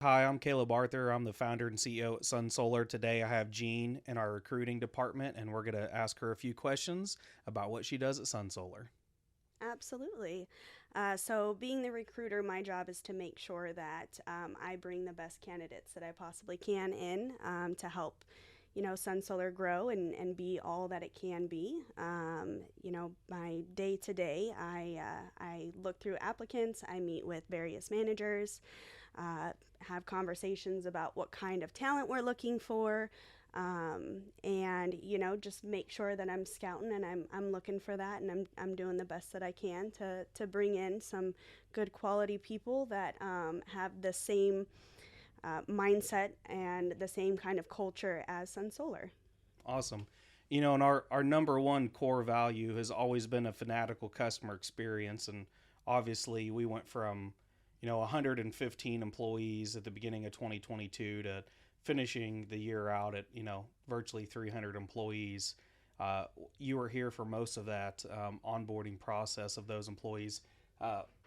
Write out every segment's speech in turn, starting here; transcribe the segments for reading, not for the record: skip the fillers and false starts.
Hi, I'm Caleb Arthur. I'm the founder and CEO at Sun Solar. Today I have Gene in our recruiting department, and we're going to ask her a few questions about what she does at Sun Solar. Absolutely. So, being the recruiter, my job is to make sure that I bring the best candidates that I possibly can in to help, Sun Solar grow and be all that it can be. My day to day, I look through applicants, I meet with various managers, have conversations about what kind of talent we're looking for, and just make sure that I'm scouting and I'm looking for that, and I'm doing the best that I can to bring in some good quality people that have the same mindset and the same kind of culture as Sun Solar. Awesome. And our number one core value has always been a fanatical customer experience. And obviously, we went from, 115 employees at the beginning of 2022 to finishing the year out at, virtually 300 employees. Uh, you were here for most of that onboarding process of those employees.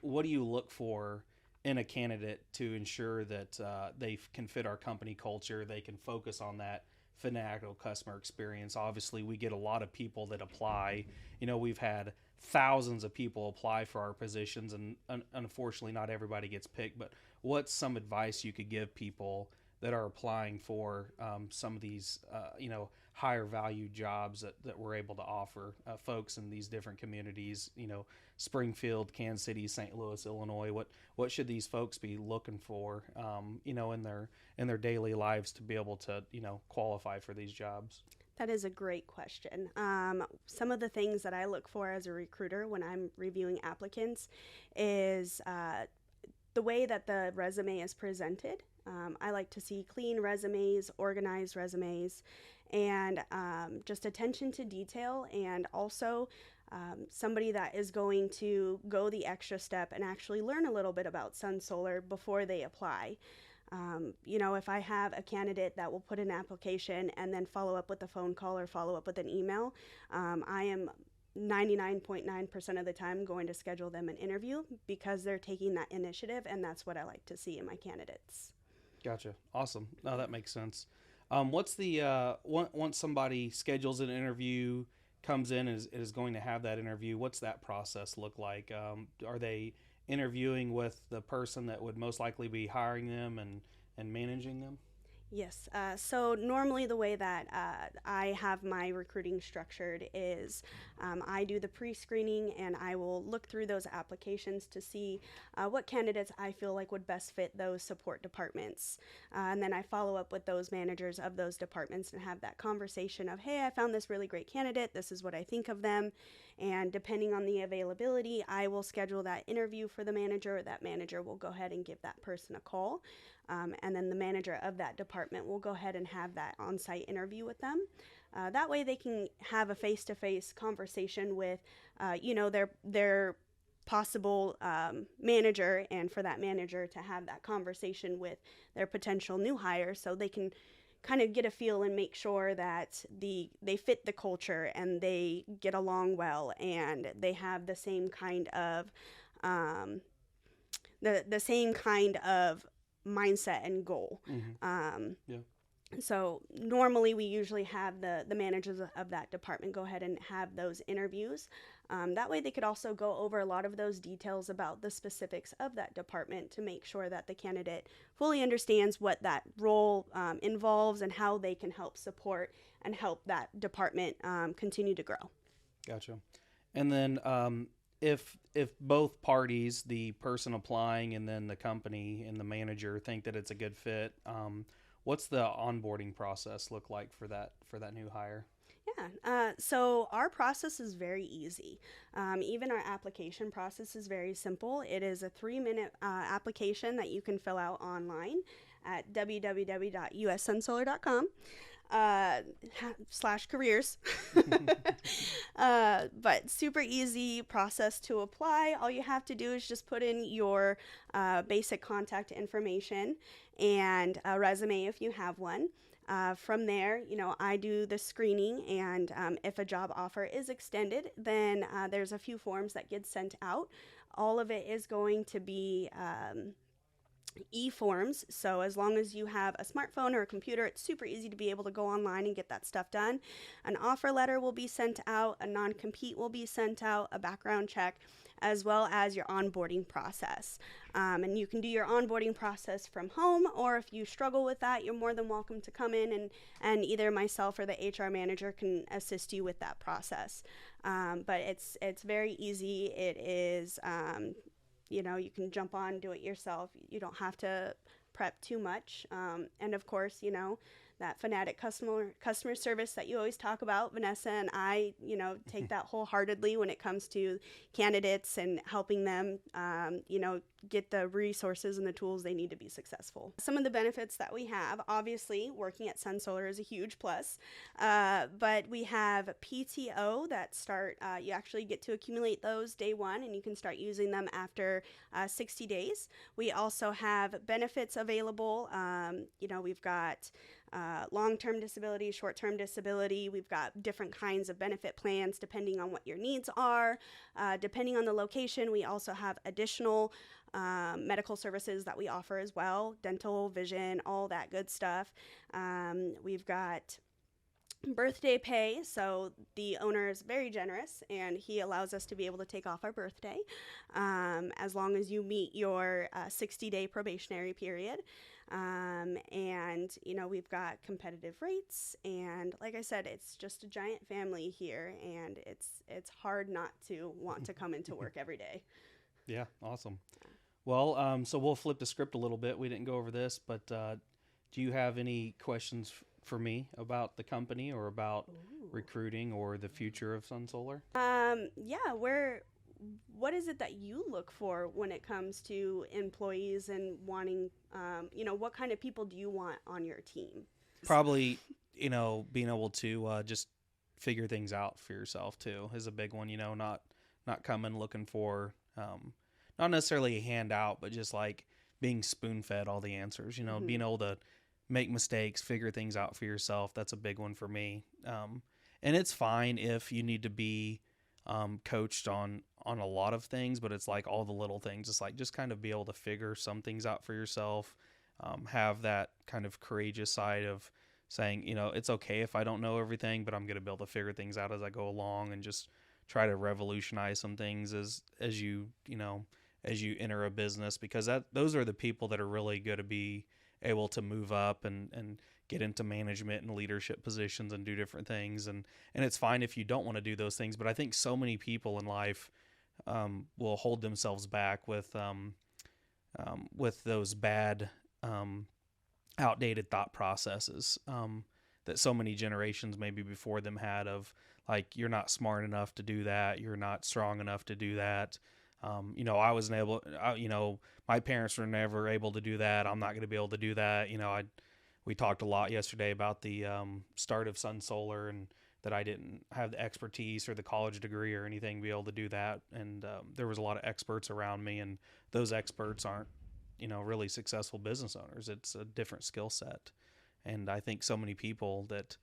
What do you look for in a candidate to ensure that they can fit our company culture? They can focus on that fanatical customer experience. Obviously, we get a lot of people that apply. We've had thousands of people apply for our positions, and unfortunately, not everybody gets picked. But what's some advice you could give people that are applying for some of these, higher value jobs that we're able to offer folks in these different communities? Springfield, Kansas City, St. Louis, Illinois. What should these folks be looking for, in their daily lives to be able to, qualify for these jobs? That is a great question. Some of the things that I look for as a recruiter when I'm reviewing applicants is the way that the resume is presented. I like to see clean resumes, organized resumes, and just attention to detail, and also somebody that is going to go the extra step and actually learn a little bit about Sun Solar before they apply. If I have a candidate that will put an application and then follow up with a phone call or follow up with an email, I am 99.9% of the time going to schedule them an interview because they're taking that initiative, and that's what I like to see in my candidates. Gotcha. Awesome. No, that makes sense. What's the once somebody schedules an interview, comes in and is going to have that interview? What's that process look like? Are they interviewing with the person that would most likely be hiring them and managing them? Yes. So normally the way that I have my recruiting structured is I do the pre-screening and I will look through those applications to see what candidates I feel like would best fit those support departments. And then I follow up with those managers of those departments and have that conversation of, hey, I found this really great candidate. This is what I think of them. And depending on the availability, I will schedule that interview for the manager. That manager will go ahead and give that person a call. And then the manager of that department will go ahead and have that on site interview with them. That way, they can have a face to face conversation with, their possible manager, and for that manager to have that conversation with their potential new hire so they can kind of get a feel and make sure that they fit the culture and they get along well and they have the same kind of um, the same kind of mindset and goal. Mm-hmm. Um, Yeah. so normally we usually have the managers of that department go ahead and have those interviews. That way they could also go over a lot of those details about the specifics of that department to make sure that the candidate fully understands what that role involves and how they can help support and help that department continue to grow. Gotcha. And then if both parties, the person applying and then the company and the manager, think that it's a good fit, what's the onboarding process look like for that new hire? Yeah, so our process is very easy. Even our application process is very simple. It is a 3-minute application that you can fill out online at www.ussunsolar.com uh, slash careers. But super easy process to apply. All you have to do is just put in your basic contact information and a resume if you have one. From there, I do the screening, and if a job offer is extended, then there's a few forms that get sent out. All of it is going to be e-forms. So as long as you have a smartphone or a computer, it's super easy to be able to go online and get that stuff done. An offer letter will be sent out, a non-compete will be sent out, a background check, as well as your onboarding process. And you can do your onboarding process from home, or if you struggle with that, you're more than welcome to come in, and either myself or the HR manager can assist you with that process. But it's very easy. It is you can jump on, do it yourself. You don't have to prep too much. And of course, that fanatic customer service that you always talk about, Vanessa and I, take that wholeheartedly when it comes to candidates and helping them, get the resources and the tools they need to be successful. Some of the benefits that we have, obviously, working at Sun Solar is a huge plus, but we have PTO that start, you actually get to accumulate those day one, and you can start using them after 60 days. We also have benefits available. We've got long-term disability, short-term disability. We've got different kinds of benefit plans depending on what your needs are. Depending on the location, we also have additional medical services that we offer as well, dental, vision, all that good stuff. We've got birthday pay, so the owner is very generous and he allows us to be able to take off our birthday as long as you meet your 60-day probationary period. We've got competitive rates, and like I said, it's just a giant family here, and it's hard not to want to come into work every day. Yeah, awesome. Well, so we'll flip the script a little bit. We didn't go over this, but do you have any questions for me about the company or about recruiting or the future of Sun Solar? What is it that you look for when it comes to employees and wanting, what kind of people do you want on your team? Probably, being able to just figure things out for yourself too is a big one. Not coming looking for, not necessarily a handout, but just like being spoon-fed all the answers. Being able to make mistakes, figure things out for yourself. That's a big one for me. And it's fine if you need to be coached on a lot of things, but it's like all the little things. It's like just kind of be able to figure some things out for yourself. Have that kind of courageous side of saying, it's okay if I don't know everything, but I'm going to be able to figure things out as I go along and just try to revolutionize some things as you enter a business, because those are the people that are really going to be able to move up and get into management and leadership positions and do different things. And it's fine if you don't want to do those things, but I think so many people in life will hold themselves back with those bad, outdated thought processes that so many generations maybe before them had of like, you're not smart enough to do that. You're not strong enough to do that. I wasn't able, my parents were never able to do that. I'm not going to be able to do that. We talked a lot yesterday about the start of Sun Solar and that I didn't have the expertise or the college degree or anything to be able to do that. And there was a lot of experts around me, and those experts aren't, really successful business owners. It's a different skill set. And I think so many people that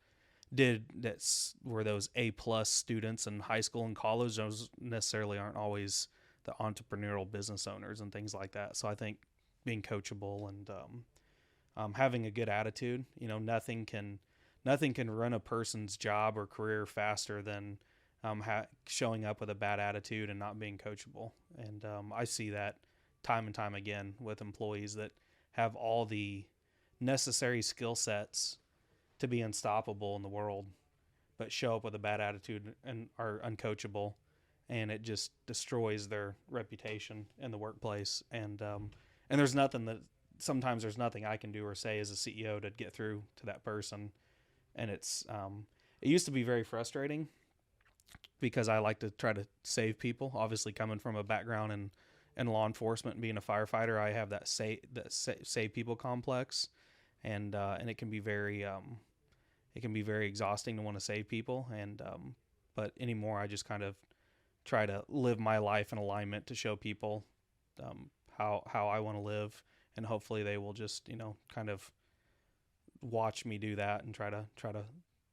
were those A+ students in high school and college, those necessarily aren't always the entrepreneurial business owners and things like that. So I think being coachable and having a good attitude, nothing can run a person's job or career faster than showing up with a bad attitude and not being coachable. And I see that time and time again with employees that have all the necessary skill sets to be unstoppable in the world, but show up with a bad attitude and are uncoachable, and it just destroys their reputation in the workplace. And sometimes there's nothing I can do or say as a CEO to get through to that person. And it used to be very frustrating because I like to try to save people. Obviously, coming from a background in law enforcement and being a firefighter, I have that save people complex, and it can be very exhausting to want to save people. And but anymore, I just kind of try to live my life in alignment to show people how I want to live, and hopefully they will just kind of watch me do that and try to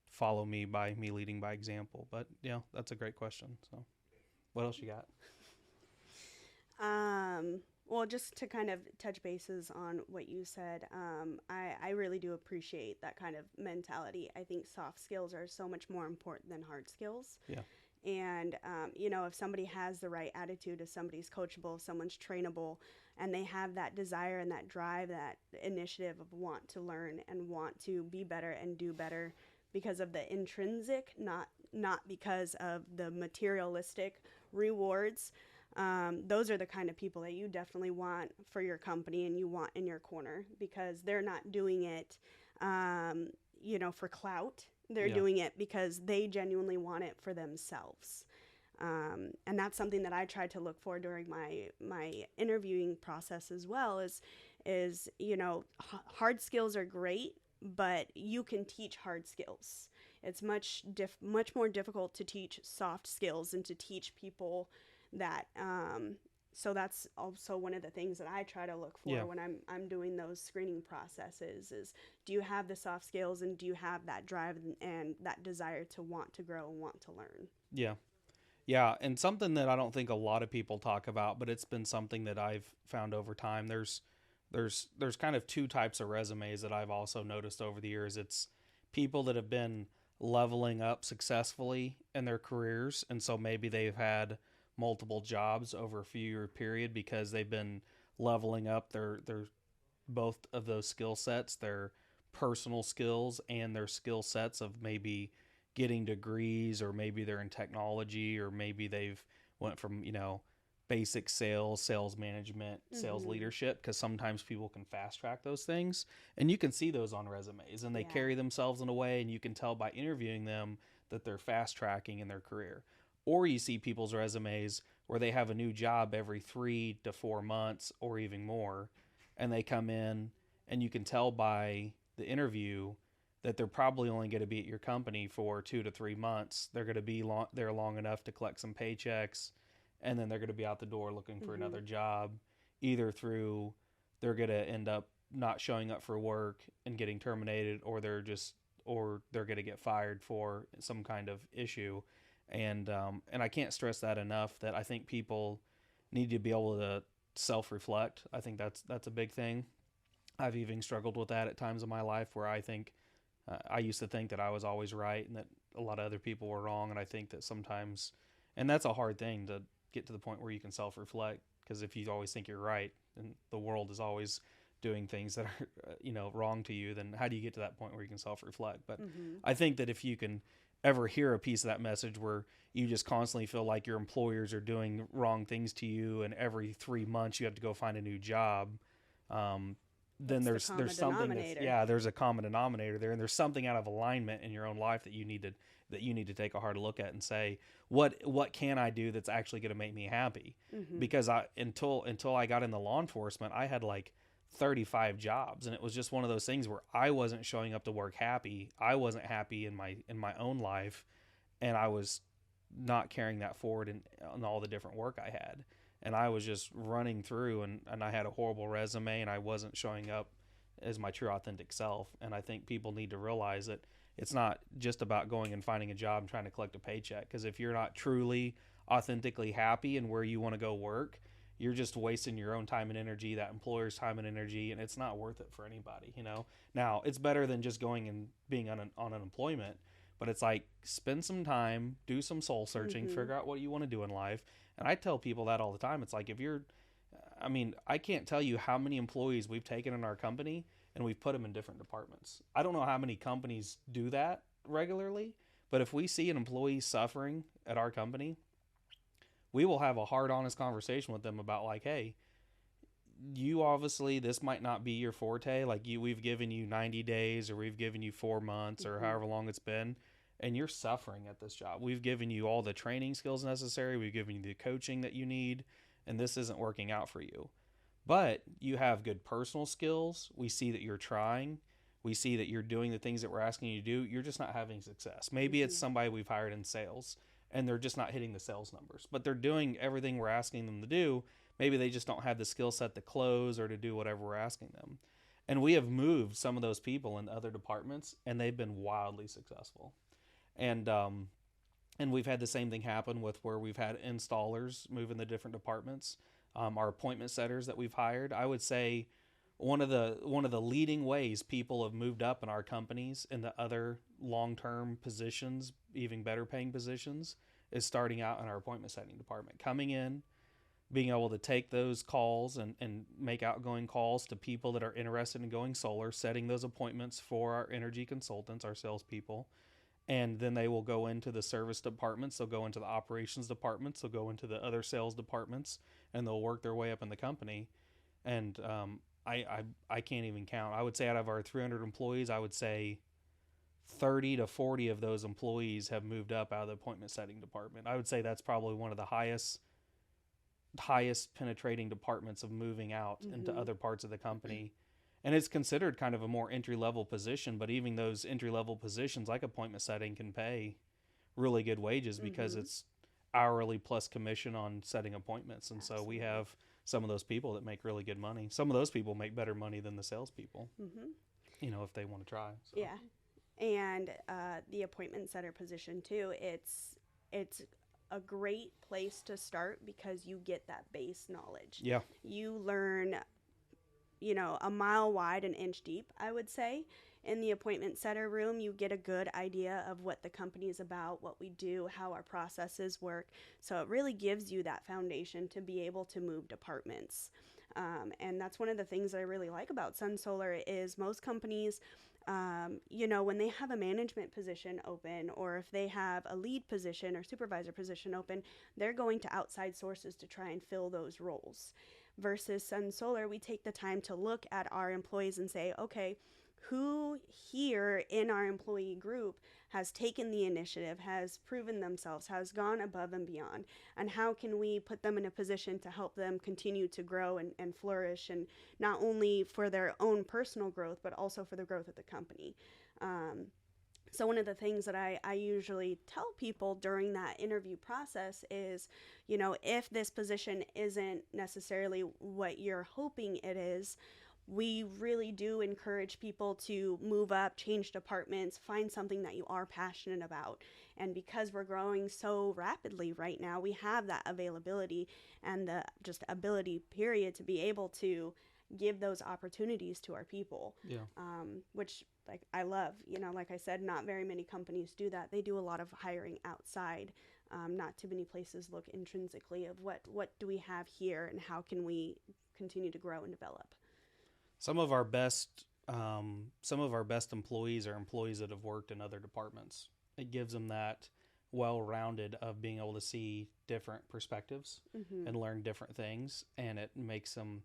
follow me by me leading by example. But that's a great question. So what else you got? Well, just to kind of touch bases on what you said, I really do appreciate that kind of mentality. I think soft skills are so much more important than hard skills. Yeah. And, if somebody has the right attitude, if somebody's coachable, if someone's trainable, and they have that desire and that drive, that initiative of want to learn and want to be better and do better because of the intrinsic, not because of the materialistic rewards. Those are the kind of people that you definitely want for your company and you want in your corner, because they're not doing it, for clout. They're doing it because they genuinely want it for themselves. And that's something that I tried to look for during my interviewing process as well, is hard skills are great, but you can teach hard skills. It's much more difficult to teach soft skills and to teach people that. So that's also one of the things that I try to look for when I'm doing those screening processes is, do you have the soft skills and do you have that drive and that desire to want to grow and want to learn? Yeah. Yeah, and something that I don't think a lot of people talk about, but it's been something that I've found over time. There's kind of two types of resumes that I've also noticed over the years. It's people that have been leveling up successfully in their careers, and so maybe they've had multiple jobs over a few year period because they've been leveling up their both of those skill sets, their personal skills and their skill sets of maybe getting degrees, or maybe they're in technology, or maybe they've went from, basic sales management, sales leadership, because sometimes people can fast track those things, and you can see those on resumes, and they carry themselves in a way, and you can tell by interviewing them that they're fast tracking in their career. Or you see people's resumes where they have a new job every 3 to 4 months or even more, and they come in and you can tell by the interview that they're probably only going to be at your company for 2 to 3 months. They're going to be there long enough to collect some paychecks, and then they're going to be out the door looking for another job, either through they're going to end up not showing up for work and getting terminated, or they're going to get fired for some kind of issue. And I can't stress that enough, that I think people need to be able to self-reflect. I think that's a big thing. I've even struggled with that at times in my life where I think I used to think that I was always right and that a lot of other people were wrong. And I think that sometimes, and that's a hard thing to get to the point where you can self-reflect, because if you always think you're right and the world is always doing things that are, wrong to you, then how do you get to that point where you can self-reflect? But I think that if you can ever hear a piece of that message where you just constantly feel like your employers are doing wrong things to you, and every 3 months you have to go find a new job, then there's something there's a common denominator there, and there's something out of alignment in your own life that you need to take a hard look at and say, what can I do that's actually going to make me happy? Because until I got into law enforcement, I had like 35 jobs, and it was just one of those things where I wasn't showing up to work happy. I wasn't happy in my own life, and I was not carrying that forward in all the different work I had. And I was just running through, and I had a horrible resume, and I wasn't showing up as my true authentic self. And I think people need to realize that it's not just about going and finding a job and trying to collect a paycheck, because if you're not truly authentically happy in where you want to go work, you're just wasting your own time and energy, that employer's time and energy, and it's not worth it for anybody, Now, it's better than just going and being on unemployment, but it's like, spend some time, do some soul searching, figure out what you want to do in life. And I tell people that all the time. It's like, I can't tell you how many employees we've taken in our company and we've put them in different departments. I don't know how many companies do that regularly, but if we see an employee suffering at our company, we will have a hard, honest conversation with them about like, hey, you obviously, this might not be your forte. Like we've given you 90 days, or we've given you 4 months, or however long it's been, and you're suffering at this job. We've given you all the training skills necessary. We've given you the coaching that you need, and this isn't working out for you. But you have good personal skills. We see that you're trying. We see that you're doing the things that we're asking you to do. You're just not having success. Maybe it's somebody we've hired in sales, and they're just not hitting the sales numbers, but they're doing everything we're asking them to do. Maybe they just don't have the skill set to close or to do whatever we're asking them. And we have moved some of those people into other departments, and they've been wildly successful. And we've had the same thing happen with where we've had installers move in the different departments. our appointment setters that we've hired. I would say one of the leading ways people have moved up in our companies in the other long-term positions, even better paying positions, is starting out in our appointment setting department. Coming in, being able to take those calls and make outgoing calls to people that are interested in going solar, setting those appointments for our energy consultants, our salespeople, and then they will go into the service departments, they'll go into the operations departments, they'll go into the other sales departments, and they'll work their way up in the company. And I can't even count. I would say out of our 300 employees, I would say 30 to 40 of those employees have moved up out of the appointment setting department. I would say that's probably one of the highest penetrating departments of moving out into other parts of the company. And it's considered kind of a more entry-level position, but even those entry-level positions like appointment setting can pay really good wages because it's hourly plus commission on setting appointments. And so we have some of those people that make really good money. Some of those people make better money than the salespeople, if they want to try. So. Yeah. And the appointment setter position too, it's a great place to start because you get that base knowledge. Yeah. You learn, a mile wide, an inch deep, I would say. In the appointment setter room, you get a good idea of what the company is about, what we do, how our processes work. So it really gives you that foundation to be able to move departments. And that's one of the things that I really like about Sun Solar is most companies, when they have a management position open or if they have a lead position or supervisor position open, they're going to outside sources to try and fill those roles. Versus Sun Solar, we take the time to look at our employees and say, okay, who here in our employee group has taken the initiative, has proven themselves, has gone above and beyond, and how can we put them in a position to help them continue to grow and flourish, and not only for their own personal growth, but also for the growth of the company. So one of the things that I usually tell people during that interview process is, if this position isn't necessarily what you're hoping it is, we really do encourage people to move up, change departments, find something that you are passionate about. And because we're growing so rapidly right now, we have that availability and the just ability, period, to be able to give those opportunities to our people. Yeah. Which I love. Like I said, not very many companies do that. They do a lot of hiring outside. Not too many places look intrinsically of what do we have here and how can we continue to grow and develop. Some of our best employees are employees that have worked in other departments. It gives them that well-rounded of being able to see different perspectives and learn different things, and it makes them,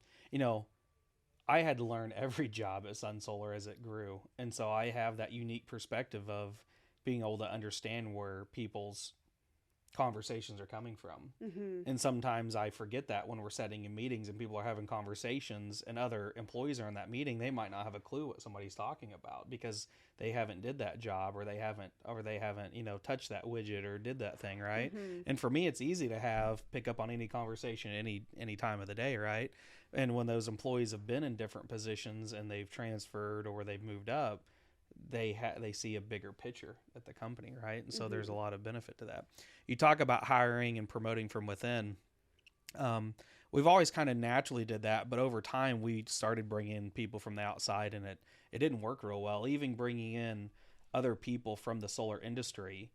I had to learn every job at Sun Solar as it grew, and so I have that unique perspective of being able to understand where people's conversations are coming from. And sometimes I forget that when we're sitting in meetings and people are having conversations and other employees are in that meeting, they might not have a clue what somebody's talking about because they haven't did that job or they haven't touched that widget or did that thing, right? And for me, it's easy to pick up on any conversation any time of the day, right? And when those employees have been in different positions and they've transferred or they've moved up, they see a bigger picture at the company, right? And so there's a lot of benefit to that. You talk about hiring and promoting from within. We've always kind of naturally did that, but over time we started bringing in people from the outside, and it didn't work real well. Even bringing in other people from the solar industry,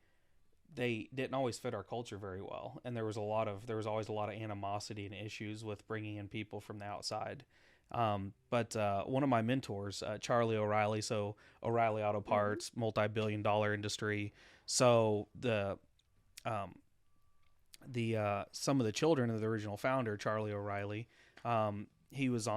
they didn't always fit our culture very well, and there was always a lot of animosity and issues with bringing in people from the outside. But one of my mentors, Charlie O'Reilly, so O'Reilly Auto Parts, multi-billion-dollar industry. So some of the children of the original founder, Charlie O'Reilly, he was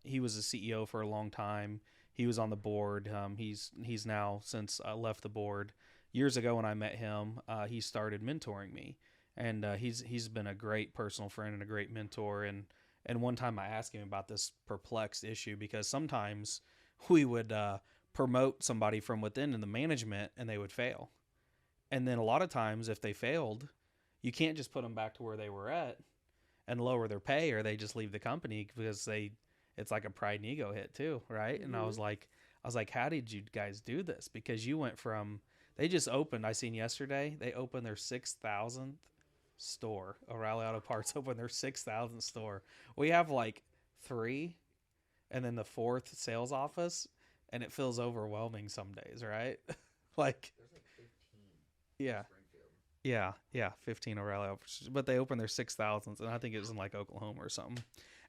he was a CEO for a long time. He was on the board. He's now since left the board. Years ago when I met him, he started mentoring me, and he's been a great personal friend and a great mentor. And one time I asked him about this perplexed issue because sometimes we would promote somebody from within in the management and they would fail. And then a lot of times if they failed, you can't just put them back to where they were at and lower their pay, or they just leave the company because it's like a pride and ego hit too, right? And I was like, how did you guys do this? Because you went from, they just opened, I seen yesterday, they opened their 6,000th store. O'Reilly Auto Parts opened their 6,000th store. We have like 3, and then the 4th sales office, and it feels overwhelming some days, right? Like, There's like 15 yeah, in Springfield. 15 O'Reilly Auto Parts, but they opened their 6,000th, and I think it was in like Oklahoma or something.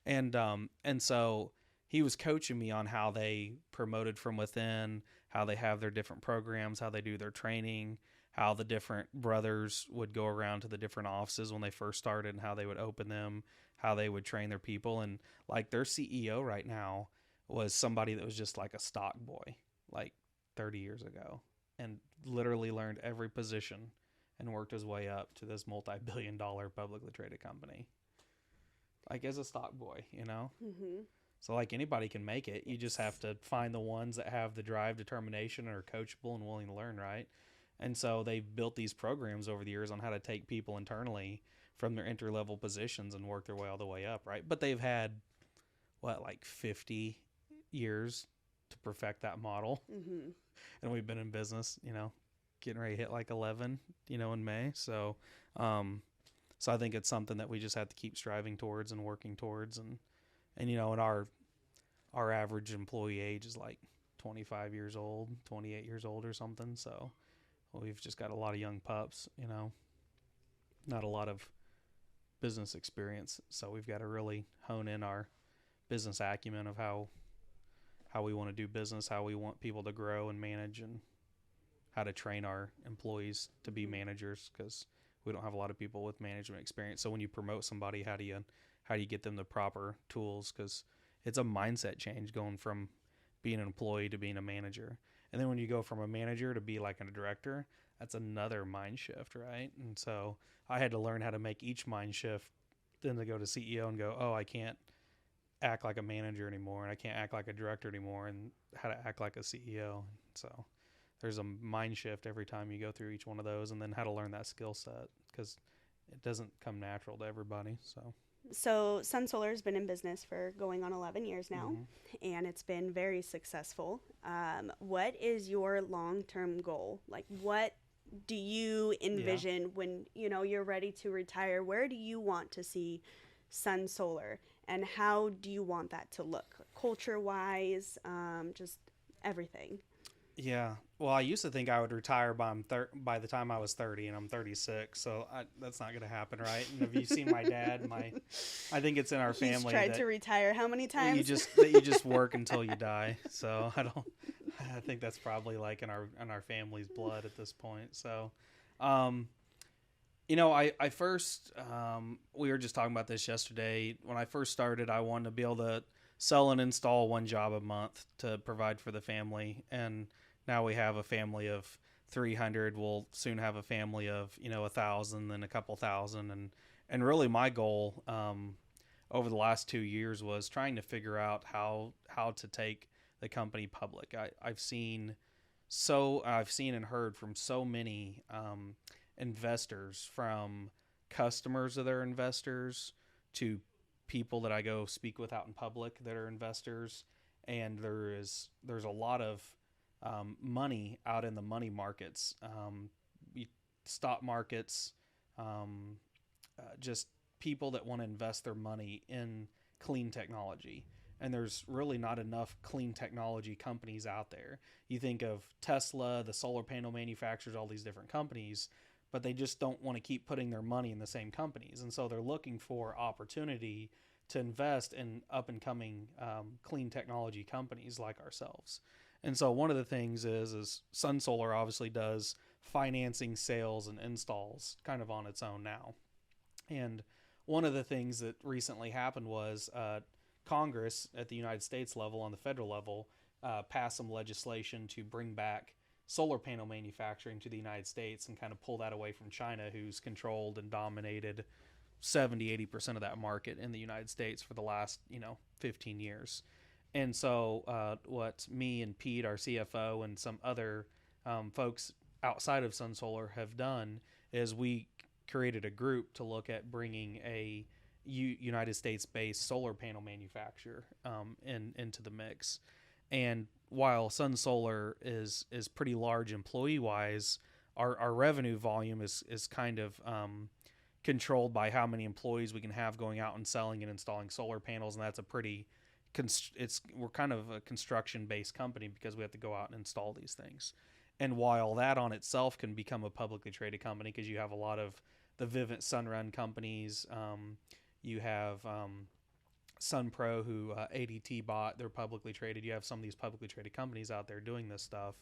And so he was coaching me on how they promoted from within, how they have their different programs, how they do their training, how the different brothers would go around to the different offices when they first started and how they would open them, how they would train their people. And like their CEO right now was somebody that was just like a stock boy, like 30 years ago, and literally learned every position and worked his way up to this multi-billion-dollar publicly traded company. Like as a stock boy, you know? Mm-hmm. So like anybody can make it. You just have to find the ones that have the drive, determination, and are coachable and willing to learn, right? And so they've built these programs over the years on how to take people internally from their entry-level positions and work their way all the way up, right? But they've had, like 50 years to perfect that model. Mm-hmm. And we've been in business, getting ready to hit like 11, in May. So I think it's something that we just have to keep striving towards and working towards. And our average employee age is like 25 years old, 28 years old or something. So we've just got a lot of young pups, not a lot of business experience. So we've got to really hone in our business acumen of how we want to do business, how we want people to grow and manage, and how to train our employees to be managers, because we don't have a lot of people with management experience. So when you promote somebody, how do you get them the proper tools? Because it's a mindset change going from being an employee to being a manager. And then when you go from a manager to be like a director, that's another mind shift, right? And so I had to learn how to make each mind shift, then to go to CEO and go, oh, I can't act like a manager anymore, and I can't act like a director anymore, and how to act like a CEO. So there's a mind shift every time you go through each one of those, and then how to learn that skill set, because it doesn't come natural to everybody. So Sun Solar has been in business for going on 11 years now, and it's been very successful. What is your long-term goal? Like, what do you envision when, you're ready to retire? Where do you want to see Sun Solar, and how do you want that to look culture-wise, just everything? Yeah. Well, I used to think I would retire by the time I was 30, and I'm 36, so that's not going to happen, right? And have you seen my dad? I think it's in our family. He's tried to retire how many times? You just work until you die. So I think that's probably like in our family's blood at this point. So, I first, we were just talking about this yesterday. When I first started, I wanted to be able to sell and install one job a month to provide for the family. And now we have a family of 300. We'll soon have a family of, 1,000, then a couple thousand. And really my goal, over the last 2 years was trying to figure out how to take the company public. I've seen and heard from so many, investors, from customers of their investors to people that I go speak with out in public that are investors, and there's a lot of money out in the money markets, stock markets, just people that want to invest their money in clean technology. And there's really not enough clean technology companies out there. You think of Tesla, the solar panel manufacturers, all these different companies, but they just don't want to keep putting their money in the same companies. And so they're looking for opportunity to invest in up-and-coming clean technology companies like ourselves. And so one of the things is Sun Solar obviously does financing, sales, and installs kind of on its own now. And one of the things that recently happened was Congress at the United States level, on the federal level, passed some legislation to bring back solar panel manufacturing to the United States and kind of pull that away from China, who's controlled and dominated 70-80% of that market in the United States for the last 15 years. And so what me and Pete, our CFO, and some other folks outside of Sun Solar have done is we created a group to look at bringing a United States-based solar panel manufacturer into the mix. And while Sun Solar is pretty large employee-wise, our revenue volume is kind of controlled by how many employees we can have going out and selling and installing solar panels, and that's a pretty we're kind of a construction based company because we have to go out and install these things. And while that on itself can become a publicly traded company, because you have a lot of the Vivint Sunrun companies, you have SunPro, who ADT bought, they're publicly traded. You have some of these publicly traded companies out there doing this stuff.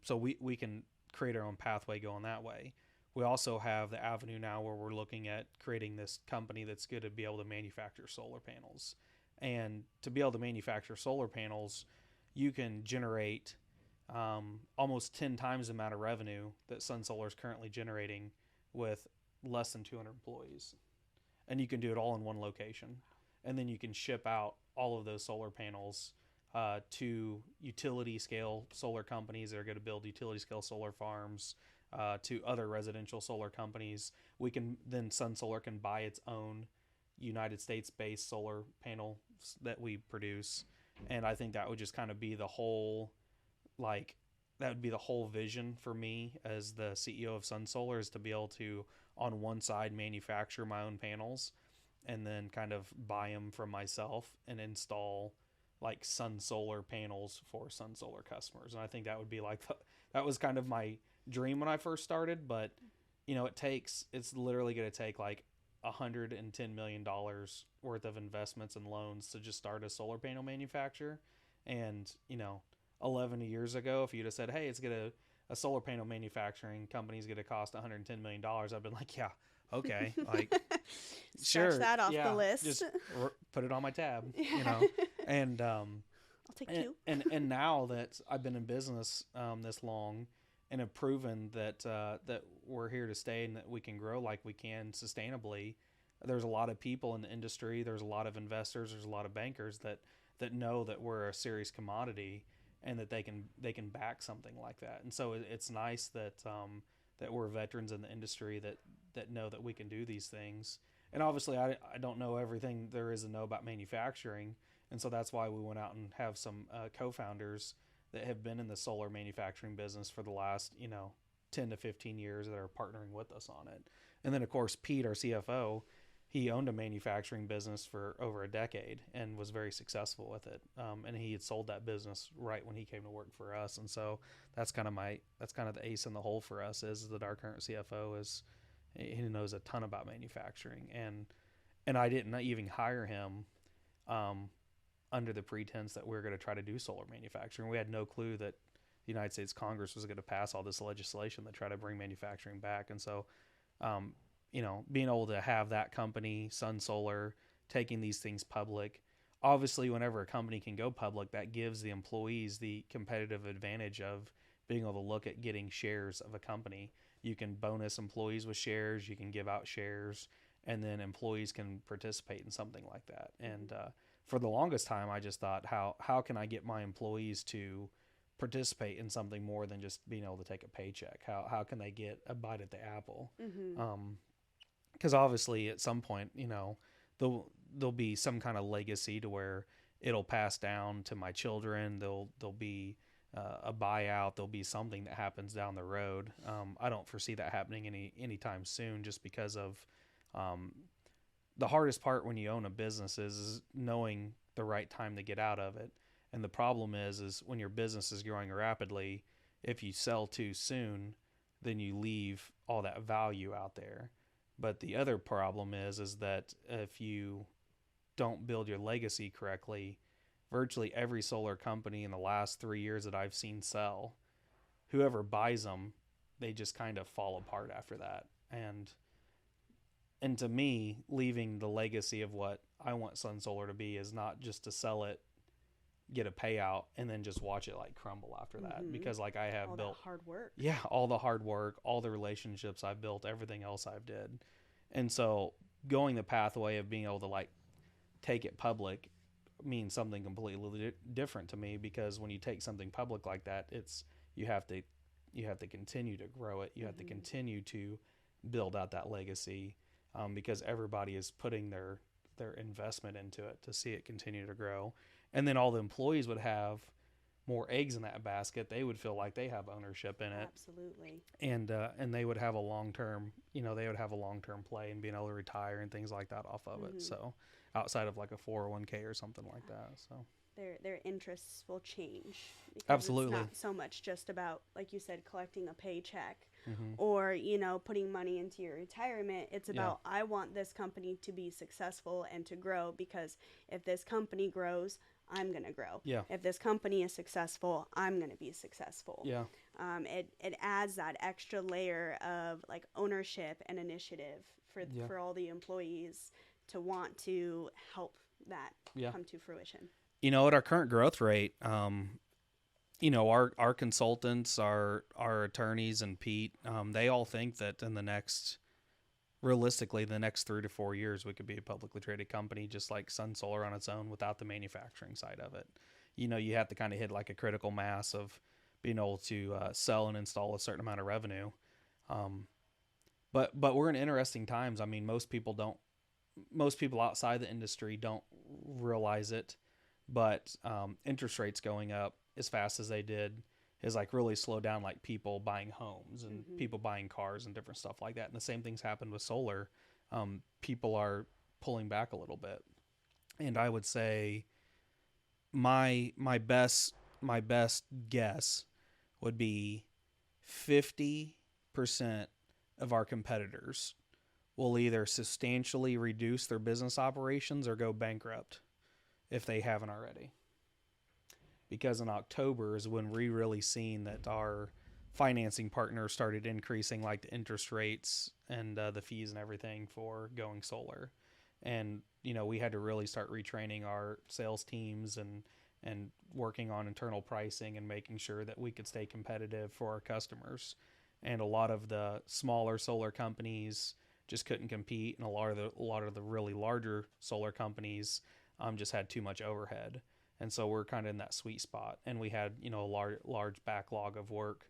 So we can create our own pathway going that way. We also have the avenue now where we're looking at creating this company that's going to be able to manufacture solar panels. And to be able to manufacture solar panels, you can generate almost 10 times the amount of revenue that Sun Solar is currently generating with less than 200 employees. And you can do it all in one location. And then you can ship out all of those solar panels to utility scale solar companies that are going to build utility scale solar farms, to other residential solar companies. Then Sun Solar can buy its own United States based solar panels that we produce. And I think that would just kind of be the whole, that would be the whole vision for me as the CEO of Sun Solar, is to be able to, on one side, manufacture my own panels and then kind of buy them from myself and install like Sun Solar panels for Sun Solar customers. And I think that would be that was kind of my dream when I first started, but it's literally going to take like $110 million worth of investments and loans to just start a solar panel manufacturer. And 11 years ago, if you'd have said, hey, a solar panel manufacturing company is going to cost $110 million, I've been like, yeah, okay, sure, that off the list, just put it on my tab. And I'll take two. And now that I've been in business this long and have proven that that we're here to stay and that we can grow like we can sustainably, there's a lot of people in the industry, there's a lot of investors, there's a lot of bankers that know that we're a serious commodity and that they can back something like that. And so it's nice that that we're veterans in the industry that know that we can do these things. And obviously I don't know everything there is to know about manufacturing, and so that's why we went out and have some co-founders that have been in the solar manufacturing business for the last 10 to 15 years that are partnering with us on it. And then of course Pete, our CFO, he owned a manufacturing business for over a decade and was very successful with it. And he had sold that business right when he came to work for us. And so that's kind of the ace in the hole for us, is that our current CFO he knows a ton about manufacturing. And I didn't even hire him under the pretense that we were going to try to do solar manufacturing. We had no clue that the United States Congress was going to pass all this legislation that try to bring manufacturing back. And so, being able to have that company, Sun Solar, taking these things public, obviously whenever a company can go public, that gives the employees the competitive advantage of being able to look at getting shares of a company. You can bonus employees with shares, you can give out shares, and then employees can participate in something like that. And for the longest time, I just thought, how can I get my employees to participate in something more than just being able to take a paycheck? How can they get a bite at the apple? Because obviously at some point, there'll be some kind of legacy to where it'll pass down to my children. There'll be a buyout. There'll be something that happens down the road. I don't foresee that happening anytime soon, just because of the hardest part when you own a business is knowing the right time to get out of it. And the problem is when your business is growing rapidly, if you sell too soon, then you leave all that value out there. But the other problem is that if you don't build your legacy correctly, virtually every solar company in the last 3 years that I've seen sell, whoever buys them, they just kind of fall apart after that. And to me, leaving the legacy of what I want Sun Solar to be is not just to sell it, get a payout, and then just watch it crumble after that. Because I have built that hard work. Yeah, all the hard work, all the relationships I've built, everything else I've did. And so going the pathway of being able to take it public means something completely different to me, because when you take something public like that, you have to continue to grow it. You have to continue to build out that legacy, because everybody is putting their investment into it to see it continue to grow. And then all the employees would have more eggs in that basket, they would feel like they have ownership in it. Absolutely. And they would have a long-term, they would have a long-term play and being able to retire and things like that off of it. So outside of like a 401k or something like that. So their interests will change. Because absolutely. It's not so much just about, like you said, collecting a paycheck or, putting money into your retirement. It's about, I want this company to be successful and to grow, because if this company grows, I'm going to grow. Yeah. If this company is successful, I'm going to be successful. Yeah. It adds that extra layer of like ownership and initiative for all the employees to want to help that come to fruition. At our current growth rate, our consultants, our attorneys, and Pete, they all think that realistically, the next 3 to 4 years, we could be a publicly traded company, just like Sun Solar on its own, without the manufacturing side of it. You have to kind of hit like a critical mass of being able to sell and install a certain amount of revenue. But we're in interesting times. I mean, most people outside the industry don't realize it, but interest rates going up as fast as they did is like really slowed down like people buying homes and people buying cars and different stuff like that. And the same thing's happened with solar. People are pulling back a little bit. And I would say my best guess would be 50% of our competitors will either substantially reduce their business operations or go bankrupt if they haven't already. Because in October is when we really seen that our financing partners started increasing like the interest rates and the fees and everything for going solar. And, we had to really start retraining our sales teams and working on internal pricing and making sure that we could stay competitive for our customers. And a lot of the smaller solar companies just couldn't compete, and a lot of the really larger solar companies just had too much overhead. And so we're kind of in that sweet spot, and we had a large backlog of work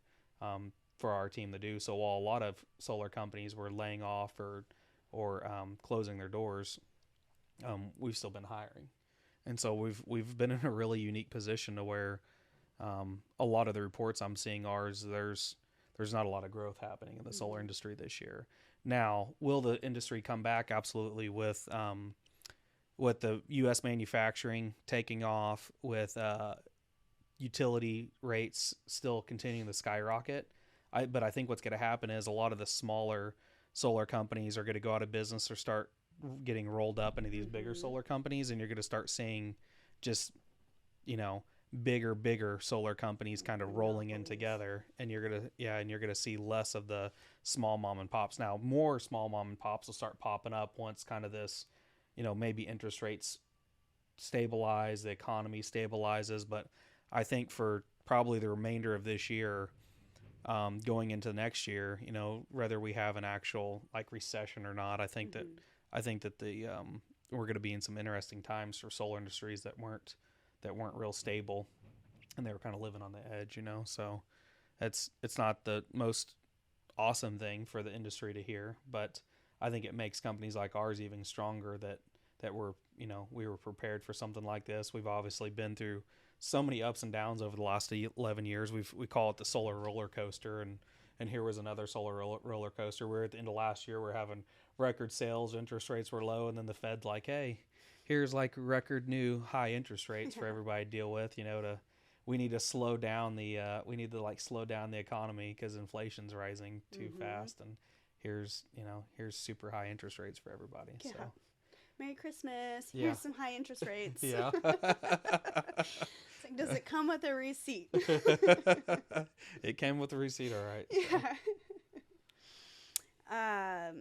for our team to do. So while a lot of solar companies were laying off or closing their doors, we've still been hiring, and so we've been in a really unique position to where a lot of the reports I'm seeing there's not a lot of growth happening in the solar industry this year. Now, will the industry come back? Absolutely, with the U.S. manufacturing taking off, with utility rates still continuing to skyrocket. But I think what's going to happen is a lot of the smaller solar companies are going to go out of business or start getting rolled up into these bigger solar companies, and you're going to start seeing just, bigger solar companies kind of rolling in together, and you're going to see less of the small mom and pops. Now, more small mom and pops will start popping up once kind of this, maybe interest rates stabilize, the economy stabilizes. But I think for probably the remainder of this year, going into next year, whether we have an actual like recession or not, I think that we're going to be in some interesting times for solar industries that weren't real stable, and they were kind of living on the edge, So it's not the most awesome thing for the industry to hear, but I think it makes companies like ours even stronger that we're, we were prepared for something like this. We've obviously been through so many ups and downs over the last 11 years. We call it the solar roller coaster, and here was another solar roller coaster. We're at the end of last year, we're having record sales, interest rates were low, and then the Fed's like, hey, here's like record new high interest rates for everybody to deal with, we need to slow down the economy because inflation's rising too fast, and here's super high interest rates for everybody. Yeah. So Merry Christmas. Here's some high interest rates. Yeah. It's like, does it come with a receipt? It came with a receipt, all right. Yeah.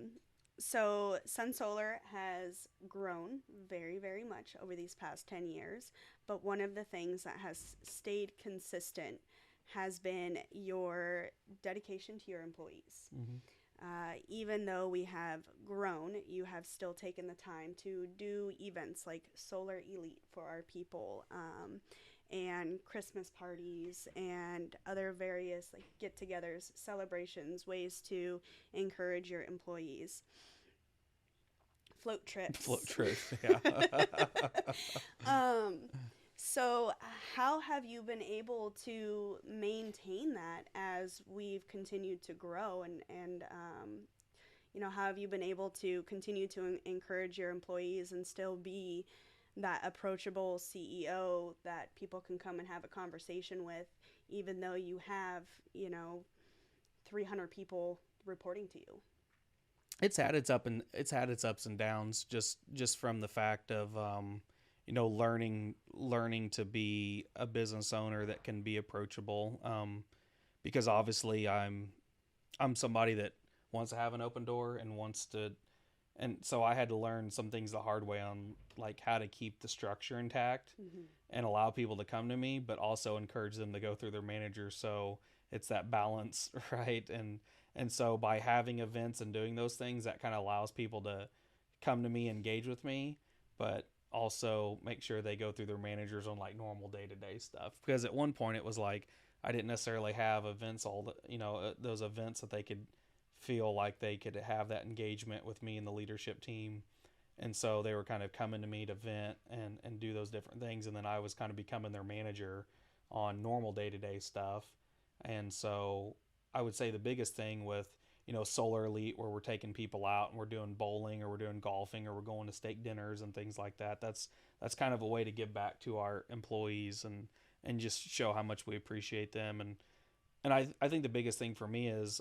So Sun Solar has grown very, very much over these past 10 years, but one of the things that has stayed consistent has been your dedication to your employees. Even though we have grown, you have still taken the time to do events like Solar Elite for our people, and Christmas parties and other various like get-togethers, celebrations, ways to encourage your employees. Float trips. Yeah. So, how have you been able to maintain that as we've continued to grow, and how have you been able to continue to encourage your employees and still be that approachable CEO that people can come and have a conversation with, even though you have, 300 people reporting to you? It's had its ups and downs, just from the fact of learning to be a business owner that can be approachable, because obviously I'm somebody that wants to have an open door and wants to, and so I had to learn some things the hard way on like how to keep the structure intact Mm-hmm. and allow people to come to me, but also encourage them to go through their manager. So it's that balance, right? And so by having events and doing those things, that kind of allows people to come to me, engage with me, but also make sure they go through their managers on like normal day-to-day stuff. Because at one point it was like I didn't necessarily have events those events that they could feel like they could have that engagement with me and the leadership team. And so they were kind of coming to me to vent and do those different things. And then I was kind of becoming their manager on normal day-to-day stuff. And so I would say the biggest thing with, Solar Elite, where we're taking people out and we're doing bowling or we're doing golfing or we're going to steak dinners and things like that. That's kind of a way to give back to our employees and just show how much we appreciate them. And I think the biggest thing for me is,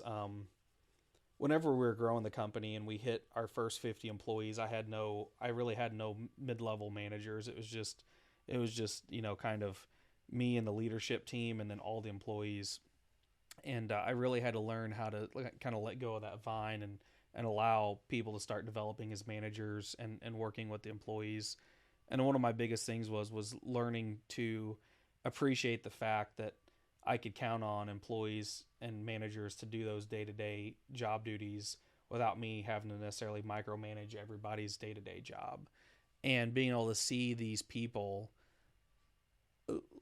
whenever we were growing the company and we hit our first 50 employees, I really had no mid-level managers. It was just, kind of me and the leadership team and then all the employees. And I really had to learn how to kind of let go of that vine and allow people to start developing as managers and working with the employees. And one of my biggest things was learning to appreciate the fact that I could count on employees and managers to do those day-to-day job duties without me having to necessarily micromanage everybody's day-to-day job. And being able to see these people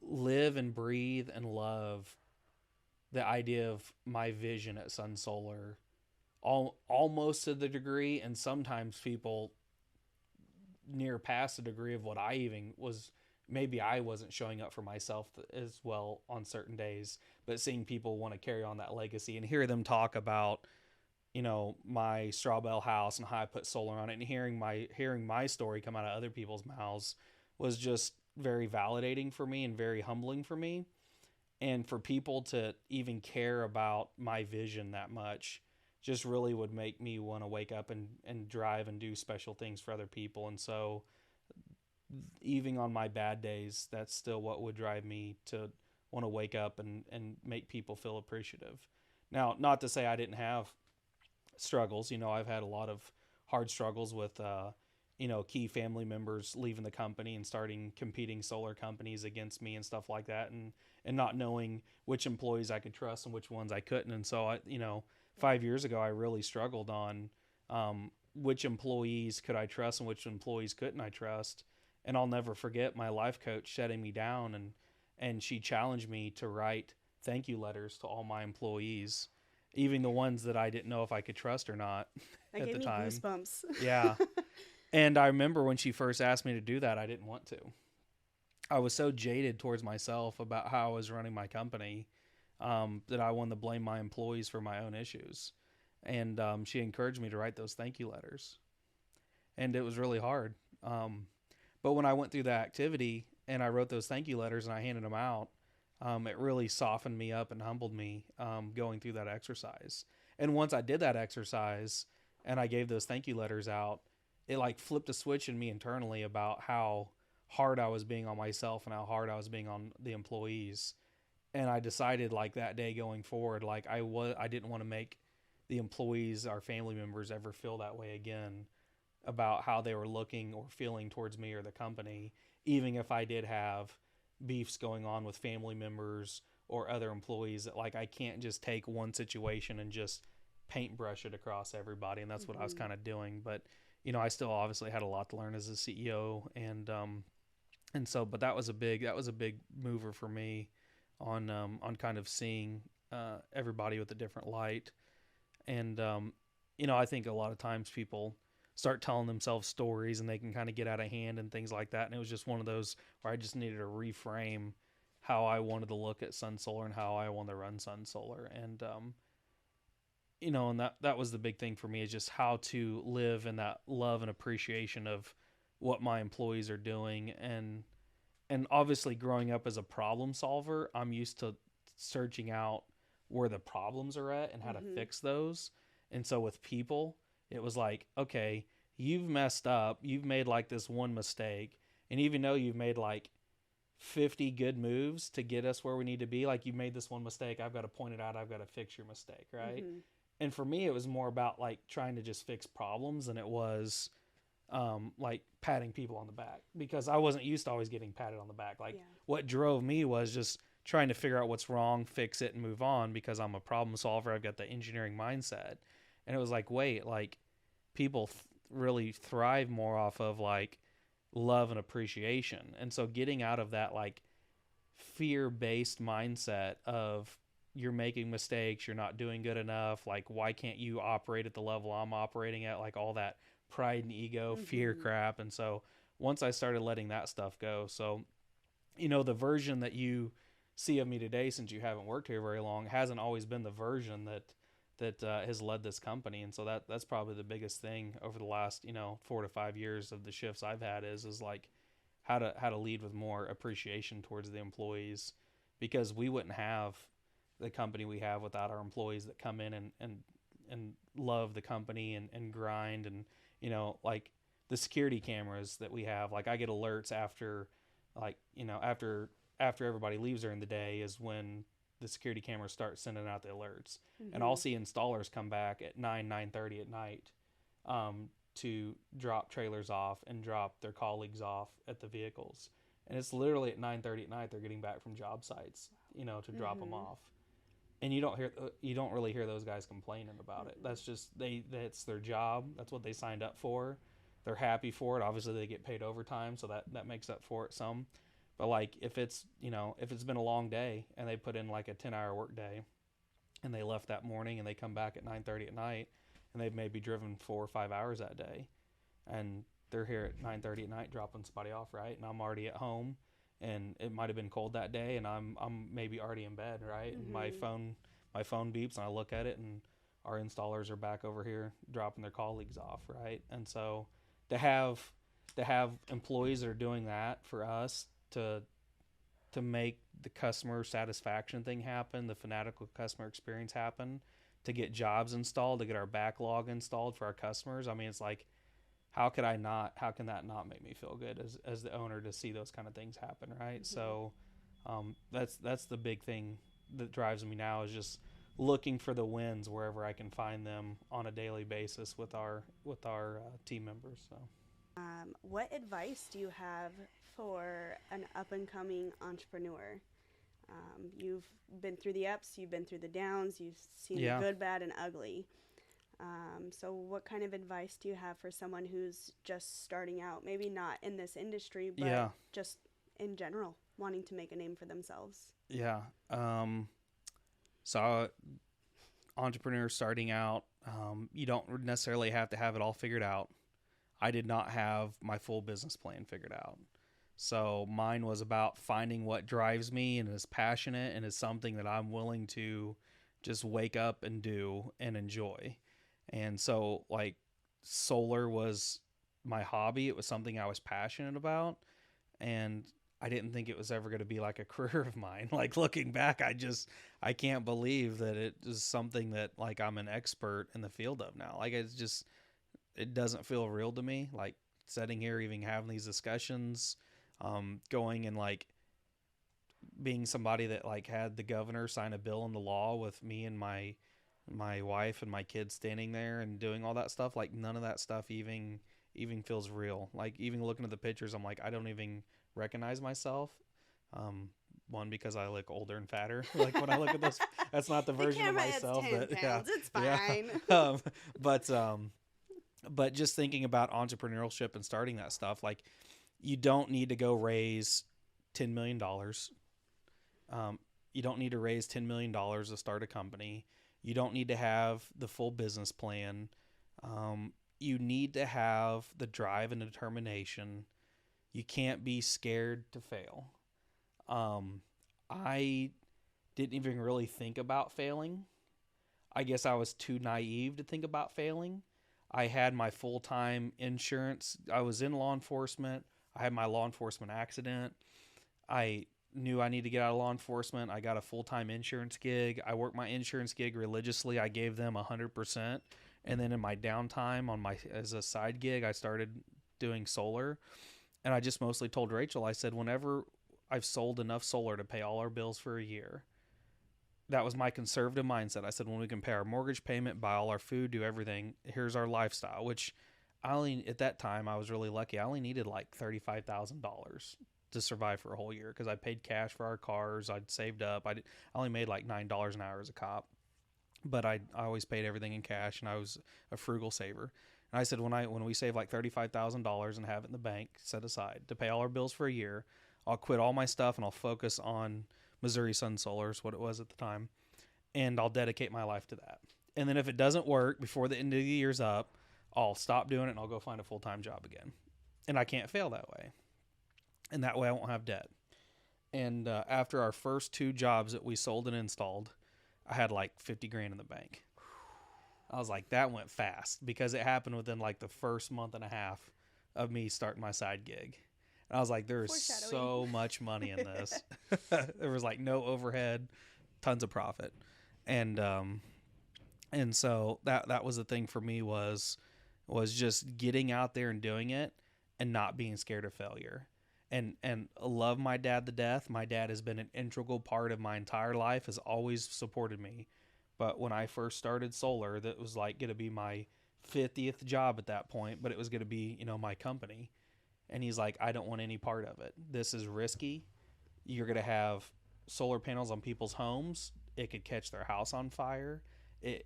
live and breathe and love the idea of my vision at Sun Solar, almost to the degree, and sometimes people near past the degree of what I even was. Maybe I wasn't showing up for myself as well on certain days, but seeing people want to carry on that legacy and hear them talk about, my straw bale house and how I put solar on it, and hearing my story come out of other people's mouths was just very validating for me and very humbling for me. And for people to even care about my vision that much just really would make me want to wake up and drive and do special things for other people. And so even on my bad days, that's still what would drive me to want to wake up and make people feel appreciative. Now, not to say I didn't have struggles. I've had a lot of hard struggles with, key family members leaving the company and starting competing solar companies against me and stuff like that. And not knowing which employees I could trust and which ones I couldn't. And so 5 years ago, I really struggled on which employees could I trust and which employees couldn't I trust. And I'll never forget my life coach shutting me down, and she challenged me to write thank you letters to all my employees, even the ones that I didn't know if I could trust or not That at gave the me time. goosebumps. Yeah. And I remember when she first asked me to do that, I didn't want to. I was so jaded towards myself about how I was running my company, that I wanted to blame my employees for my own issues. And she encouraged me to write those thank you letters. And it was really hard. But when I went through that activity and I wrote those thank you letters and I handed them out, it really softened me up and humbled me, going through that exercise. And once I did that exercise and I gave those thank you letters out, it like flipped a switch in me internally about how hard I was being on myself and how hard I was being on the employees. And I decided like that day going forward, like I didn't want to make the employees, our family members, ever feel that way again about how they were looking or feeling towards me or the company, even if I did have beefs going on with family members or other employees. That like I can't just take one situation and just paintbrush it across everybody, and that's what I was kind of doing. But I still obviously had a lot to learn as a CEO, and so, but that was a big mover for me on kind of seeing everybody with a different light. And I think a lot of times people start telling themselves stories and they can kind of get out of hand and things like that. And it was just one of those where I just needed to reframe how I wanted to look at Sun Solar and how I wanted to run Sun Solar. And, and that was the big thing for me, is just how to live in that love and appreciation of what my employees are doing. And obviously growing up as a problem solver, I'm used to searching out where the problems are at and how to fix those. And so with people, it was like, okay, you've messed up. You've made like this one mistake. And even though you've made like 50 good moves to get us where we need to be, like, you made this one mistake, I've got to point it out. I've got to fix your mistake. Right. And for me, it was more about like trying to just fix problems than it was like patting people on the back, because I wasn't used to always getting patted on the back. Like what drove me was just trying to figure out what's wrong, fix it, and move on, because I'm a problem solver. I've got the engineering mindset. And it was like, wait, like people really thrive more off of like love and appreciation. And so getting out of that like fear-based mindset of you're making mistakes, you're not doing good enough, like why can't you operate at the level I'm operating at, like all that pride and ego, fear crap. And so once I started letting that stuff go, so the version that you see of me today, since you haven't worked here very long, hasn't always been the version that has led this company. And so that's probably the biggest thing over the last 4 to 5 years of the shifts I've had is like how to lead with more appreciation towards the employees, because we wouldn't have the company we have without our employees that come in and love the company and grind. And like the security cameras that we have, like I get alerts after everybody leaves during the day is when the security cameras start sending out the alerts. And I'll see installers come back at 9:30 at night to drop trailers off and drop their colleagues off at the vehicles. And it's literally at 9:30 at night they're getting back from job sites, to drop them off. And you don't really hear those guys complaining about it. That's just that's their job. That's what they signed up for. They're happy for it. Obviously they get paid overtime, so that makes up for it some. But like if it's been a long day and they put in like a 10-hour work day and they left that morning and they come back at 9:30 at night and they've maybe driven 4 or 5 hours that day, and they're here at 9:30 at night dropping somebody off, right? And I'm already at home, and it might have been cold that day, and I'm maybe already in bed, right? And my phone beeps and I look at it, and our installers are back over here dropping their colleagues off, right? And so to have employees that are doing that for us to make the customer satisfaction thing happen, the fanatical customer experience happen, to get jobs installed, to get our backlog installed for our customers. I mean, it's like, how can that not make me feel good as the owner to see those kind of things happen, right? So that's the big thing that drives me now, is just looking for the wins wherever I can find them on a daily basis with our team members. So what advice do you have for an up-and-coming entrepreneur? You've been through the ups, you've been through the downs, you've seen the good, bad, and ugly. So what kind of advice do you have for someone who's just starting out, maybe not in this industry, but just in general, wanting to make a name for themselves? Yeah. So entrepreneurs starting out, you don't necessarily have to have it all figured out. I did not have my full business plan figured out. So mine was about finding what drives me and is passionate and is something that I'm willing to just wake up and do and enjoy. And so like solar was my hobby. It was something I was passionate about, and I didn't think it was ever going to be like a career of mine. Like looking back, I can't believe that it is something that like I'm an expert in the field of now. Like it doesn't feel real to me. Like sitting here, even having these discussions, going and like being somebody that like had the governor sign a bill into law with me and my wife and my kids standing there and doing all that stuff. Like none of that stuff even feels real. Like even looking at the pictures, I'm like, I don't even recognize myself. One, because I look older and fatter. Like when I look at this, that's not the version of myself. But it's fine. But just thinking about entrepreneurship and starting that stuff, like you don't need to go raise $10 million. You don't need to raise $10 million to start a company. You don't need to have the full business plan. you need to have the drive and determination. You can't be scared to fail. I didn't even really think about failing. I guess I was too naive to think about failing. I had my full-time insurance. I was in law enforcement. I had my law enforcement accident. I knew I needed to get out of law enforcement. I got a full-time insurance gig. I worked my insurance gig religiously. I gave them 100%. And then in my downtime as a side gig, I started doing solar. And I just mostly told Rachel, I said, whenever I've sold enough solar to pay all our bills for a year, that was my conservative mindset. I said, when we can pay our mortgage payment, buy all our food, do everything, here's our lifestyle, which at that time, I was really lucky. I only needed like $35,000 to survive for a whole year because I paid cash for our cars. I'd saved up. I only made like $9 an hour as a cop, but I always paid everything in cash, and I was a frugal saver. And I said, when we save like $35,000 and have it in the bank set aside to pay all our bills for a year, I'll quit all my stuff and I'll focus on Missouri Sun Solar is what it was at the time, and I'll dedicate my life to that. And then if it doesn't work before the end of the year's up, I'll stop doing it and I'll go find a full-time job again. And I can't fail that way. And that way I won't have debt. And after our first 2 jobs that we sold and installed, I had like 50 grand in the bank. I was like, that went fast because it happened within like the first month and a half of me starting my side gig. And I was like, there's so much money in this. There was like no overhead, tons of profit. And so that was the thing for me was just getting out there and doing it and not being scared of failure. And love my dad to death. My dad has been an integral part of my entire life, has always supported me. But when I first started solar, that was like going to be my 50th job at that point, but it was going to be, my company. And he's like, I don't want any part of it. This is risky. You're going to have solar panels on people's homes. It could catch their house on fire. You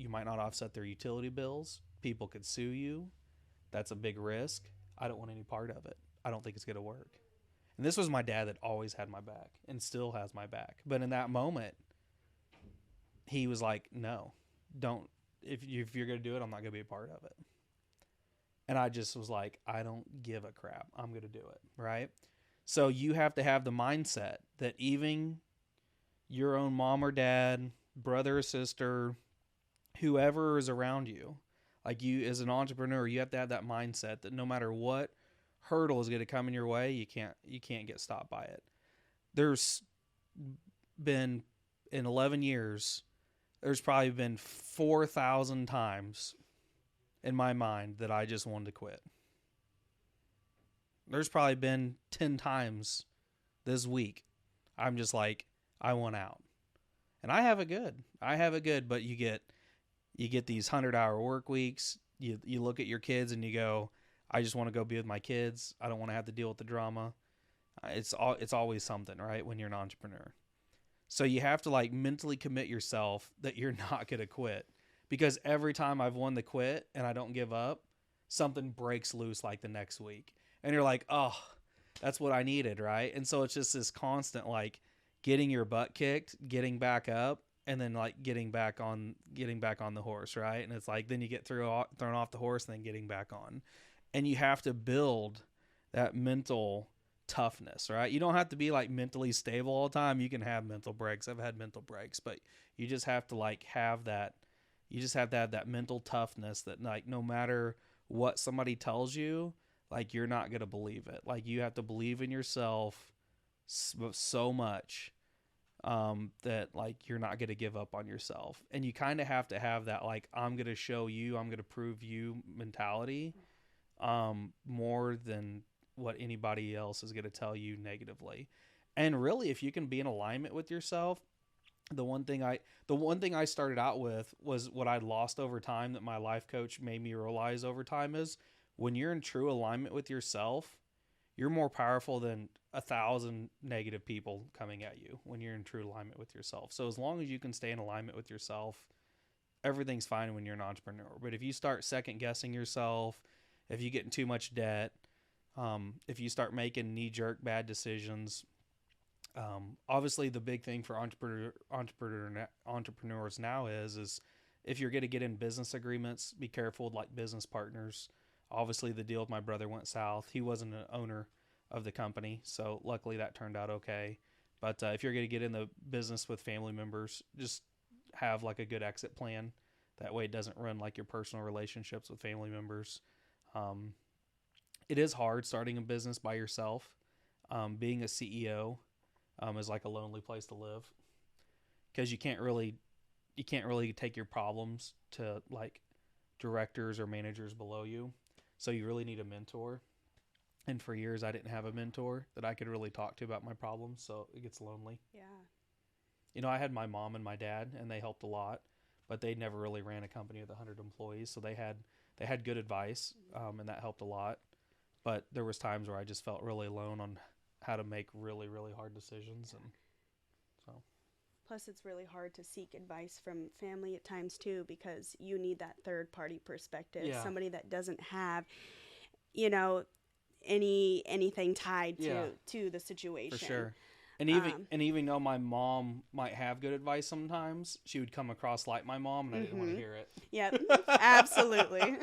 might not offset their utility bills. People could sue you. That's a big risk. I don't want any part of it. I don't think it's going to work. And this was my dad that always had my back and still has my back. But in that moment, he was like, no, don't. If you're going to do it, I'm not going to be a part of it. And I just was like, I don't give a crap. I'm going to do it, right? So you have to have the mindset that even your own mom or dad, brother or sister, whoever is around you, like you as an entrepreneur, you have to have that mindset that no matter what hurdle is going to come in your way, you can't get stopped by it. There's been, in 11 years, there's probably been 4,000 times in my mind that I just wanted to quit. There's probably been 10 times this week I'm just like, I want out. And I have it good, but you get these 100-hour work weeks. You look at your kids and you go, I just want to go be with my kids. I don't want to have to deal with the drama. It's always something, right, when you're an entrepreneur. So you have to like mentally commit yourself that you're not going to quit. Because every time I've wanted to quit and I don't give up, something breaks loose like the next week. And you're like, oh, that's what I needed, right? And so it's just this constant like getting your butt kicked, getting back up, and then like getting back on the horse, right? And it's like then you get thrown off the horse and then getting back on. And you have to build that mental toughness, right? You don't have to be like mentally stable all the time. You can have mental breaks. I've had mental breaks, but you just have to like have that. You just have to have that mental toughness that like no matter what somebody tells you, like you're not going to believe it. Like you have to believe in yourself so much that like you're not going to give up on yourself. And you kind of have to have that like I'm going to show you, I'm going to prove you mentality more than what anybody else is going to tell you negatively. And really, if you can be in alignment with yourself, the one thing I started out with was what I'd lost over time that my life coach made me realize over time is when you're in true alignment with yourself, you're more powerful than 1,000 negative people coming at you when you're in true alignment with yourself. So as long as you can stay in alignment with yourself, everything's fine when you're an entrepreneur. But if you start second guessing yourself, if you get in too much debt, if you start making knee-jerk bad decisions, obviously the big thing for entrepreneurs now is if you're going to get in business agreements, be careful with like business partners. Obviously, the deal with my brother went south. He wasn't an owner of the company, so luckily that turned out okay. But if you're going to get in the business with family members, just have like a good exit plan. That way it doesn't run like your personal relationships with family members. It is hard starting a business by yourself. Being a CEO is like a lonely place to live because you can't really take your problems to like directors or managers below you. So you really need a mentor. And for years, I didn't have a mentor that I could really talk to about my problems, so it gets lonely. Yeah. You know, I had my mom and my dad, and they helped a lot, but they never really ran a company with 100 employees, so they had good advice, and that helped a lot. But there was times where I just felt really alone on how to make really, really hard decisions, and so. Plus, it's really hard to seek advice from family at times too, because you need that third-party perspective, Yeah. somebody that doesn't have, you know, anything tied to the situation. For sure. And even though my mom might have good advice sometimes, she would come across like my mom, and I didn't want to hear it. Yep, absolutely.